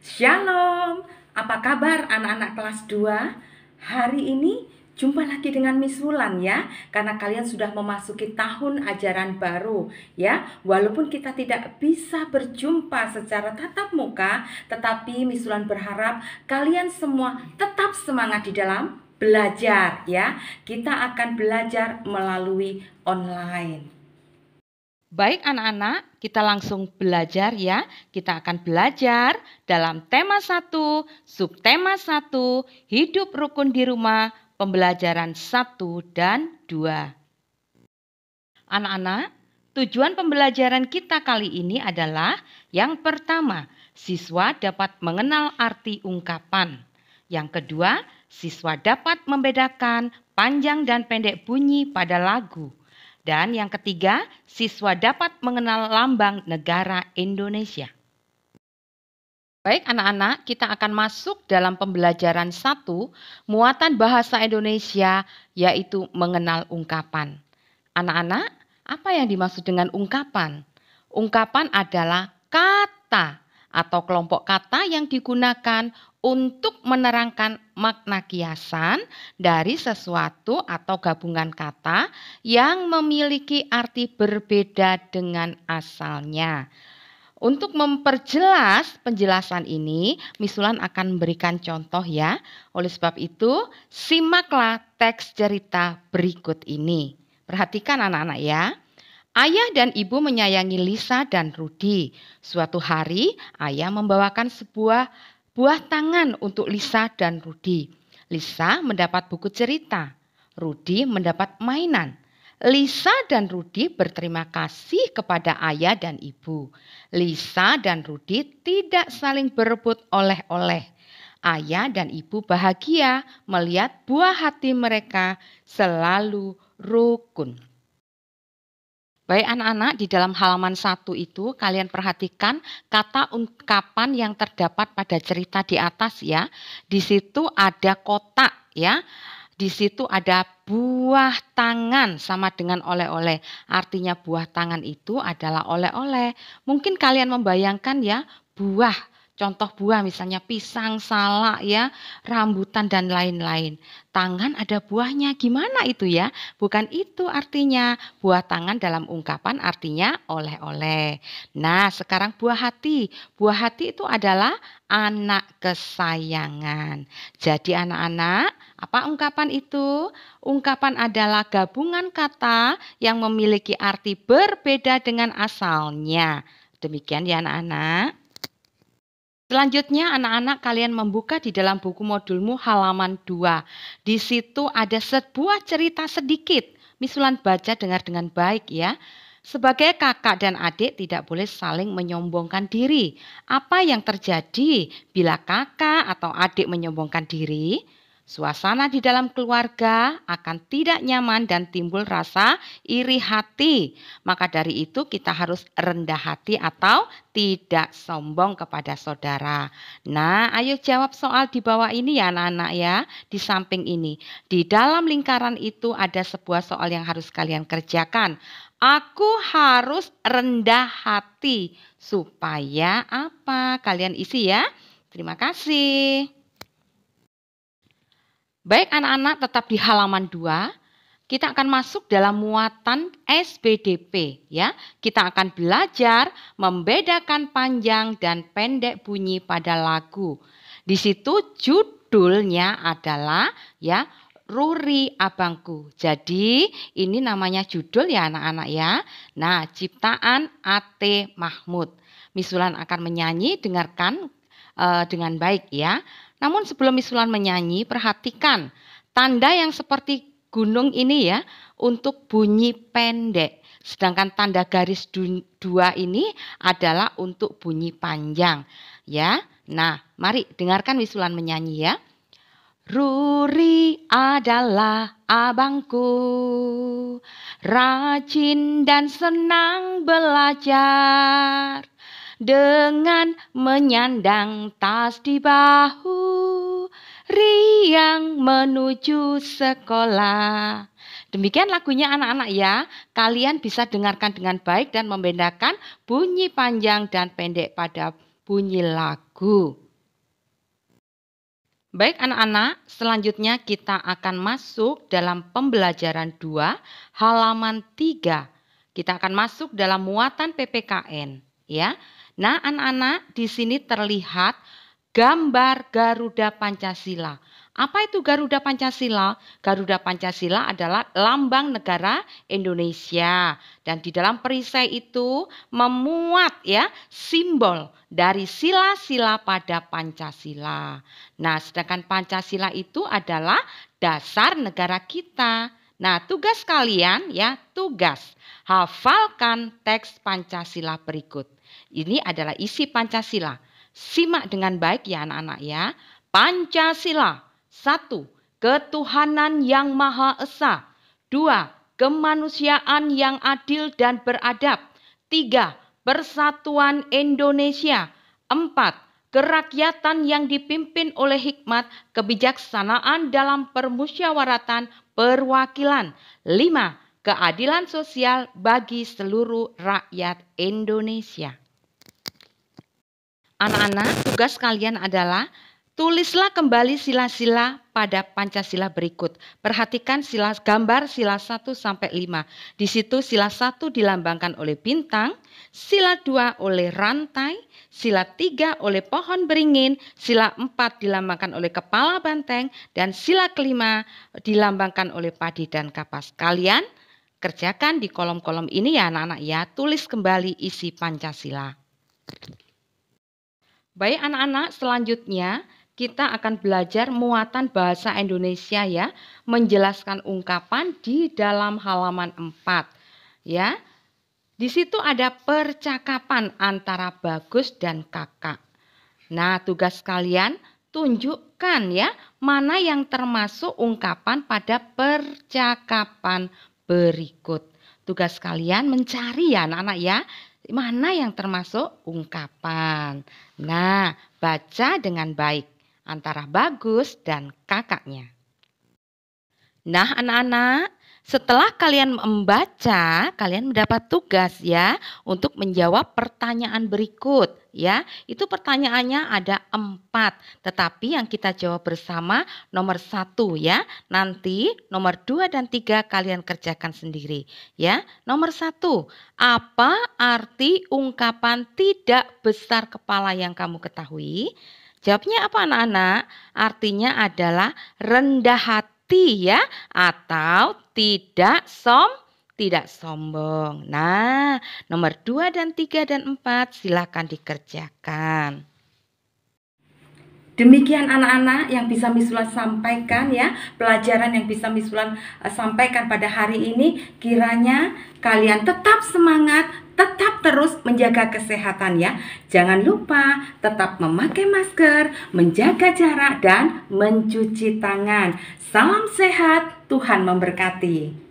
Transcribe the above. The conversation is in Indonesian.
Shalom, apa kabar anak-anak kelas 2? Hari ini jumpa lagi dengan Miss Wulan ya, karena kalian sudah memasuki tahun ajaran baru ya. Walaupun kita tidak bisa berjumpa secara tatap muka, tetapi Miss Wulan berharap kalian semua tetap semangat di dalam belajar ya. Kita akan belajar melalui online. Baik anak-anak, kita langsung belajar ya. Kita akan belajar dalam tema 1, subtema 1, hidup rukun di rumah, pembelajaran 1 dan 2. Anak-anak, tujuan pembelajaran kita kali ini adalah yang pertama, siswa dapat mengenal arti ungkapan. Yang kedua, siswa dapat membedakan panjang dan pendek bunyi pada lagu. Dan yang ketiga, siswa dapat mengenal lambang negara Indonesia. Baik anak-anak, kita akan masuk dalam pembelajaran 1, muatan bahasa Indonesia, yaitu mengenal ungkapan. Anak-anak, apa yang dimaksud dengan ungkapan? Ungkapan adalah kata atau kelompok kata yang digunakan untuk menerangkan makna kiasan dari sesuatu atau gabungan kata yang memiliki arti berbeda dengan asalnya. Untuk memperjelas penjelasan ini, Miss Wulan akan memberikan contoh ya. Oleh sebab itu, simaklah teks cerita berikut ini. Perhatikan anak-anak ya. Ayah dan ibu menyayangi Lisa dan Rudi. Suatu hari, ayah membawakan sebuah buah tangan untuk Lisa dan Rudi. Lisa mendapat buku cerita. Rudi mendapat mainan. Lisa dan Rudi berterima kasih kepada ayah dan ibu. Lisa dan Rudi tidak saling berebut oleh-oleh. Ayah dan ibu bahagia melihat buah hati mereka selalu rukun. Baik anak-anak, di dalam halaman 1 itu kalian perhatikan kata ungkapan yang terdapat pada cerita di atas ya. Di situ ada kotak ya. Di situ ada buah tangan sama dengan oleh-oleh. Artinya buah tangan itu adalah oleh-oleh. Mungkin kalian membayangkan ya, buah. Contoh buah misalnya pisang, salak ya, rambutan dan lain-lain. Tangan ada buahnya. Gimana itu ya? Bukan itu artinya. Buah tangan dalam ungkapan artinya oleh-oleh. Nah, sekarang buah hati. Buah hati itu adalah anak kesayangan. Jadi anak-anak, apa ungkapan itu? Ungkapan adalah gabungan kata yang memiliki arti berbeda dengan asalnya. Demikian ya anak-anak. Selanjutnya anak-anak kalian membuka di dalam buku modulmu halaman 2. Di situ ada sebuah cerita sedikit. Miss Wulan baca dengar dengan baik ya. Sebagai kakak dan adik tidak boleh saling menyombongkan diri. Apa yang terjadi bila kakak atau adik menyombongkan diri? Suasana di dalam keluarga akan tidak nyaman dan timbul rasa iri hati. Maka dari itu kita harus rendah hati atau tidak sombong kepada saudara. Nah, ayo jawab soal di bawah ini ya anak-anak ya. Di samping ini. Di dalam lingkaran itu ada sebuah soal yang harus kalian kerjakan. Aku harus rendah hati. Supaya apa? Kalian isi ya. Terima kasih. Baik anak-anak, tetap di halaman 2. Kita akan masuk dalam muatan SBDP ya. Kita akan belajar membedakan panjang dan pendek bunyi pada lagu. Di situ judulnya adalah ya Ruri Abangku. Jadi ini namanya judul ya anak-anak ya. Nah, ciptaan A.T. Mahmud. Miss Wulan akan menyanyi, dengarkan dengan baik ya. Namun sebelum Miss Wulan menyanyi, perhatikan tanda yang seperti gunung ini ya untuk bunyi pendek. Sedangkan tanda garis 2 ini adalah untuk bunyi panjang ya. Nah, mari dengarkan Miss Wulan menyanyi ya. Ruri adalah abangku, rajin dan senang belajar. Dengan menyandang tas di bahu, riang menuju sekolah. Demikian lagunya anak-anak ya. Kalian bisa dengarkan dengan baik dan membedakan bunyi panjang dan pendek pada bunyi lagu. Baik anak-anak, selanjutnya kita akan masuk dalam pembelajaran 2 halaman 3. Kita akan masuk dalam muatan PPKN, ya. Nah, anak-anak, di sini terlihat gambar Garuda Pancasila. Apa itu Garuda Pancasila? Garuda Pancasila adalah lambang negara Indonesia. Dan di dalam perisai itu memuat ya simbol dari sila-sila pada Pancasila. Nah, sedangkan Pancasila itu adalah dasar negara kita. Nah, tugas kalian ya, tugas hafalkan teks Pancasila berikut. Ini adalah isi Pancasila. Simak dengan baik ya anak-anak ya. Pancasila. 1. Ketuhanan yang Maha Esa. 2. Kemanusiaan yang adil dan beradab. 3. Persatuan Indonesia. 4. Kerakyatan yang dipimpin oleh hikmat, kebijaksanaan dalam permusyawaratan perwakilan. 5. Keadilan sosial bagi seluruh rakyat Indonesia. Anak-anak, tugas kalian adalah tulislah kembali sila-sila pada Pancasila berikut. Perhatikan gambar sila 1 sampai 5. Di situ sila 1 dilambangkan oleh bintang, sila 2 oleh rantai, sila 3 oleh pohon beringin, sila 4 dilambangkan oleh kepala banteng, dan sila kelima dilambangkan oleh padi dan kapas. Kalian kerjakan di kolom-kolom ini ya anak-anak ya. Tulis kembali isi Pancasila. Baik anak-anak, selanjutnya kita akan belajar muatan bahasa Indonesia ya, menjelaskan ungkapan di dalam halaman 4 ya. Di situ ada percakapan antara Bagus dan Kakak. Nah, tugas kalian tunjukkan ya mana yang termasuk ungkapan pada percakapan berikut. Tugas kalian mencari ya anak-anak ya, mana yang termasuk ungkapan. Nah, baca dengan baik antara Bagus dan kakaknya. Nah, anak-anak, setelah kalian membaca, kalian mendapat tugas ya untuk menjawab pertanyaan berikut ya. Itu pertanyaannya ada 4, tetapi yang kita jawab bersama nomor 1 ya. Nanti nomor 2 dan 3 kalian kerjakan sendiri ya. Nomor 1, apa arti ungkapan tidak besar kepala yang kamu ketahui? Jawabnya apa anak-anak? Artinya adalah rendah hati ya, atau tidak sombong. Nah, nomor 2 dan 3 dan 4 silakan dikerjakan. Demikian anak-anak yang bisa Miss Wulan sampaikan ya, pelajaran yang bisa Miss Wulan sampaikan pada hari ini. Kiranya kalian tetap semangat, tetap terus menjaga kesehatan ya. Jangan lupa tetap memakai masker, menjaga jarak dan mencuci tangan. Salam sehat, Tuhan memberkati.